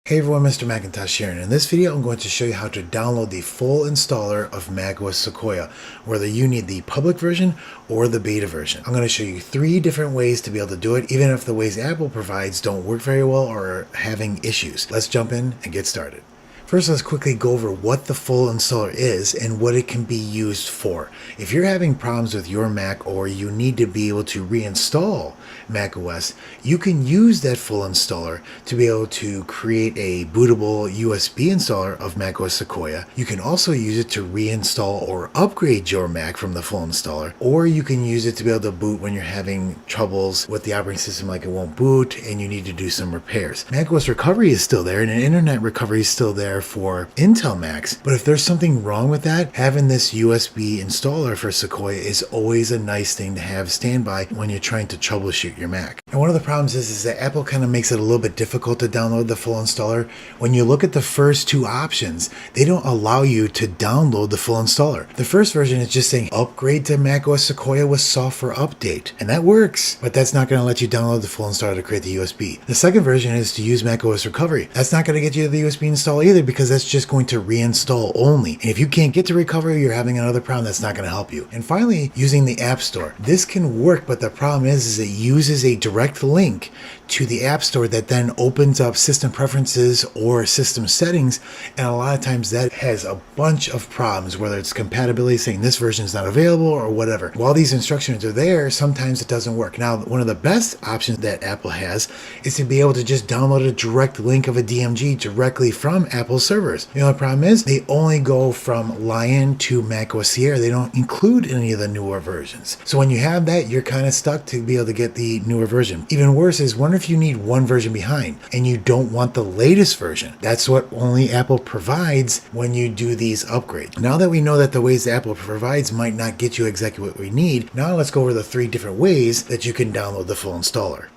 Hey everyone, Mr. Macintosh here, and in this video I'm going to show you how to download the full installer of macOS Sequoia, whether you need the public version or the beta version. I'm going to show you 3 different ways to be able to do it, even if the ways Apple provides don't work very well or are having issues. Let's jump in and get started. First, let's quickly go over what the full installer is and what it can be used for. If you're having problems with your Mac or you need to be able to reinstall macOS, you can use that full installer to be able to create a bootable USB installer of macOS Sequoia. You can also use it to reinstall or upgrade your Mac from the full installer, or you can use it to be able to boot when you're having troubles with the operating system, like it won't boot and you need to do some repairs. macOS recovery is still there and internet recovery is still there for Intel Macs, but if there's something wrong with that, having this USB installer for Sequoia is always a nice thing to have standby when you're trying to troubleshoot your Mac. And one of the problems is that Apple kind of makes it a little bit difficult to download the full installer. When you look at the first 2 options, they don't allow you to download the full installer. The first version is just saying upgrade to macOS Sequoia with software update, and that works, but that's not going to let you download the full installer to create the USB. The second version is to use macOS recovery. That's not going to get you the USB install either, because that's just going to reinstall only. And if you can't get to recovery, you're having another problem, that's not going to help you. And finally, using the App Store. This can work, but the problem is it uses a direct link to the App Store that then opens up system preferences or system settings, and a lot of times that has a bunch of problems, whether it's compatibility saying this version is not available or whatever. While these instructions are there, sometimes it doesn't work. Now, one of the best options that Apple has is to be able to just download a direct link of a DMG directly from Apple's servers. The only problem is they only go from Lion to macOS Sierra. They don't include any of the newer versions. So when you have that, you're kind of stuck to be able to get the newer version. Even worse is, wonder if you need one version behind and you don't want the latest version. That's what only Apple provides when you do these upgrades. Now that we know that the ways that Apple provides might not get you exactly what we need, now let's go over the 3 different ways that you can download the full installer.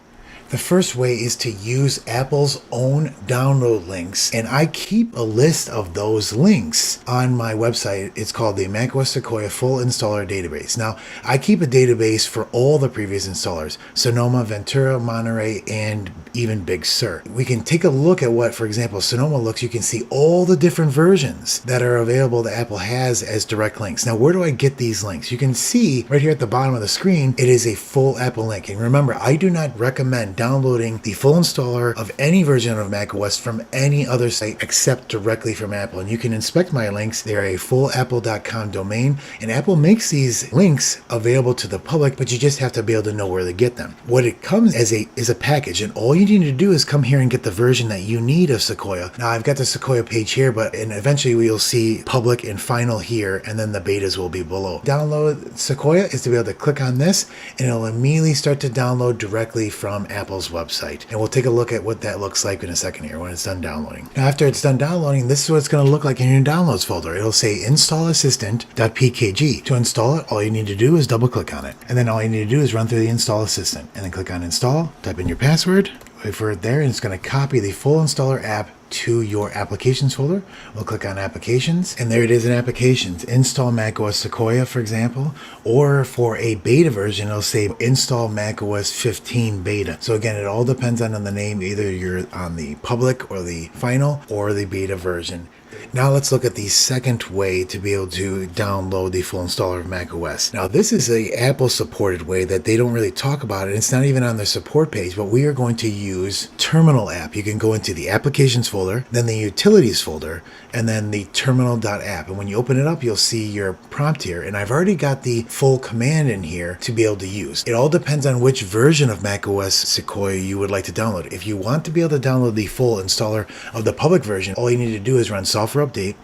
The first way is to use Apple's own download links, and I keep a list of those links on my website. It's called the macOS Sequoia Full Installer Database. Now, I keep a database for all the previous installers: Sonoma, Ventura, Monterey, and even Big Sur. We can take a look at what, for example, Sonoma looks. You can see all the different versions that are available that Apple has as direct links. Now, where do I get these links? You can see right here at the bottom of the screen, it is a full Apple link. And remember, I do not recommend downloading the full installer of any version of macOS from any other site except directly from Apple. And you can inspect my links. They're a fullapple.com domain, and Apple makes these links available to the public, but you just have to be able to know where to get them. What it comes as is a package, and all you need to do is come here and get the version that you need of Sequoia. Now, I've got the Sequoia page here, and eventually we'll see public and final here, and then the betas will be below. Download Sequoia is to be able to click on this, and it'll immediately start to download directly from Apple's website. And we'll take a look at what that looks like in a second here when it's done downloading. Now, after it's done downloading, this is what it's going to look like in your downloads folder. It'll say install assistant.pkg. To install it, all you need to do is double click on it. And then all you need to do is run through the install assistant and then click on install, type in your password, wait for it there, and it's going to copy the full installer app to your applications folder. We'll click on applications, and there it is in applications. Install macOS Sequoia, for example, or for a beta version, it'll say install macOS 15 beta. So again, it all depends on the name. Either you're on the public or the final or the beta version. Now let's look at the second way to be able to download the full installer of macOS. Now, this is a Apple supported way that they don't really talk about it. It's not even on their support page, but we are going to use Terminal app. You can go into the applications folder, then the utilities folder, and then the terminal.app. And when you open it up, you'll see your prompt here. And I've already got the full command in here to be able to use. It all depends on which version of macOS Sequoia you would like to download. If you want to be able to download the full installer of the public version, all you need to do is run software update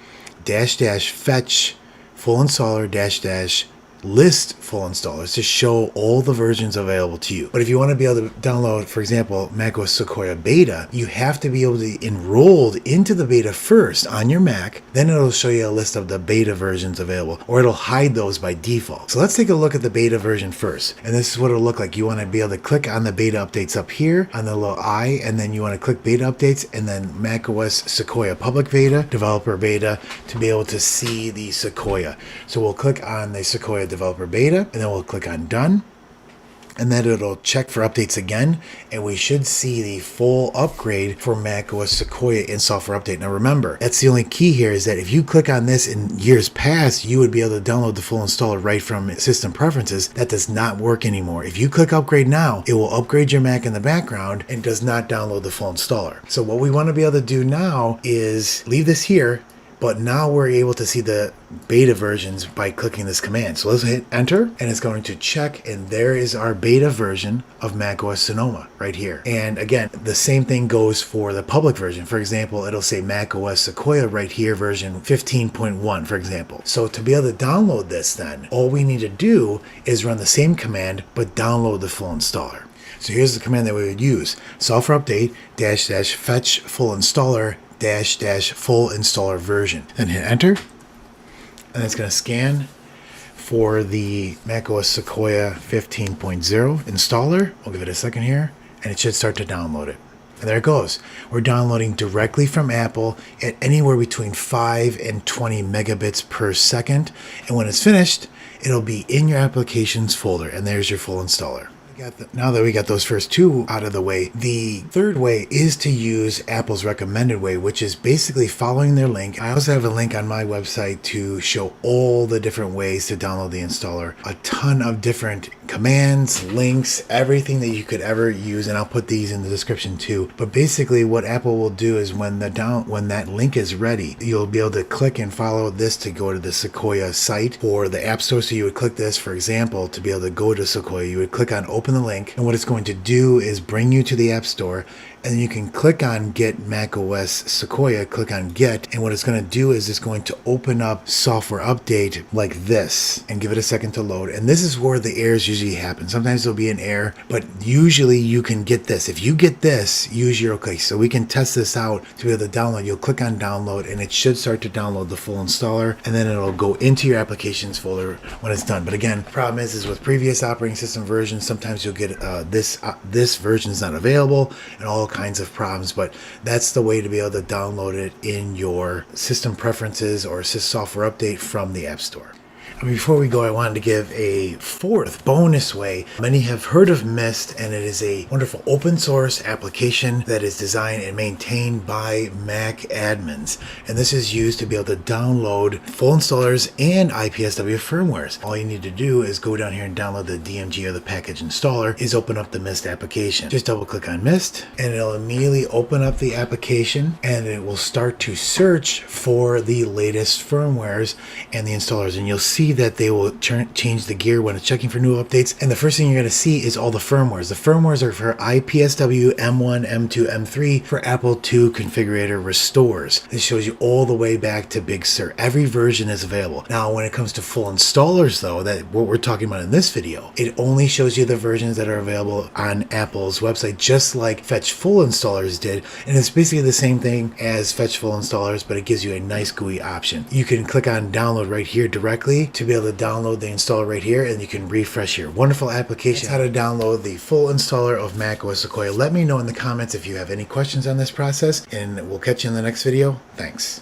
-- fetch full installer -- list full installers to show all the versions available to you. But if you want to be able to download, for example, macOS Sequoia beta, you have to be able to be enrolled into the beta first on your Mac. Then it'll show you a list of the beta versions available, or it'll hide those by default. So let's take a look at the beta version first. And this is what it'll look like. You want to be able to click on the beta updates up here on the little I, and then you want to click beta updates, and then macOS Sequoia public beta, developer beta, to be able to see the Sequoia. So we'll click on the Sequoia developer beta, and then we'll click on done. and then it'll check for updates again, and we should see the full upgrade for macOS Sequoia in software update. Now remember, that's the only key here, is that if you click on this in years past, you would be able to download the full installer right from system preferences. That does not work anymore. If you click upgrade now, it will upgrade your Mac in the background and does not download the full installer. So what we want to be able to do now is leave this here, but now we're able to see the beta versions by clicking this command. So let's hit enter, and it's going to check, and there is our beta version of macOS Sonoma right here. And again, the same thing goes for the public version. For example, it'll say macOS Sequoia right here, version 15.1, for example. So to be able to download this, then all we need to do is run the same command, but download the full installer. So here's the command that we would use: software update -- fetch full installer -- full installer version. Then hit enter, and it's going to scan for the macOS Sequoia 15.0 installer. We'll give it a second here, and it should start to download it. And there it goes. We're downloading directly from Apple at anywhere between 5 and 20 megabits per second. And when it's finished, it'll be in your applications folder, and there's your full installer. Now that we got those first two out of the way, the third way is to use Apple's recommended way, which is basically following their link. I also have a link on my website to show all the different ways to download the installer. A ton of different commands, links, everything that you could ever use, and I'll put these in the description too. But basically what Apple will do is when that link is ready, you'll be able to click and follow this to go to the Sequoia site or the App Store. So you would click this, for example, to be able to go to Sequoia. You would click on open the link, and what it's going to do is bring you to the App Store, and then you can click on Get macOS Sequoia, click on Get, and what it's going to do is it's going to open up software update like this, and give it a second to load. And this is where the errors usually happen. Sometimes there'll be an error, but usually you can get this. If you get this, use your OK. So we can test this out to be able to download. You'll click on download, and it should start to download the full installer, and then it'll go into your applications folder when it's done. But again, the problem is with previous operating system versions, sometimes you'll get this version is not available, and all kinds of problems. But that's the way to be able to download it in your system preferences or software update from the App Store. Before we go, I wanted to give a fourth bonus way. Many have heard of Mist, and it is a wonderful open source application that is designed and maintained by Mac admins. And this is used to be able to download full installers and IPSW firmwares. All you need to do is go down here and download the DMG or the package installer, is open up the Mist application. Just double click on Mist, and it'll immediately open up the application, and it will start to search for the latest firmwares and the installers. And you'll see that they will change the gear when it's checking for new updates. And the first thing you're going to see is all the firmwares. The firmwares are for IPSW M1, M2, M3 for Apple II configurator restores. This shows you all the way back to Big Sur. Every version is available. Now, when it comes to full installers, though, that what we're talking about in this video, it only shows you the versions that are available on Apple's website, just like Fetch Full Installers did. And it's basically the same thing as Fetch Full Installers, but it gives you a nice GUI option. You can click on download right here directly to be able to download the installer right here, and you can refresh here. Wonderful application. That's how to download the full installer of macOS Sequoia. Let me know in the comments if you have any questions on this process, and we'll catch you in the next video. Thanks.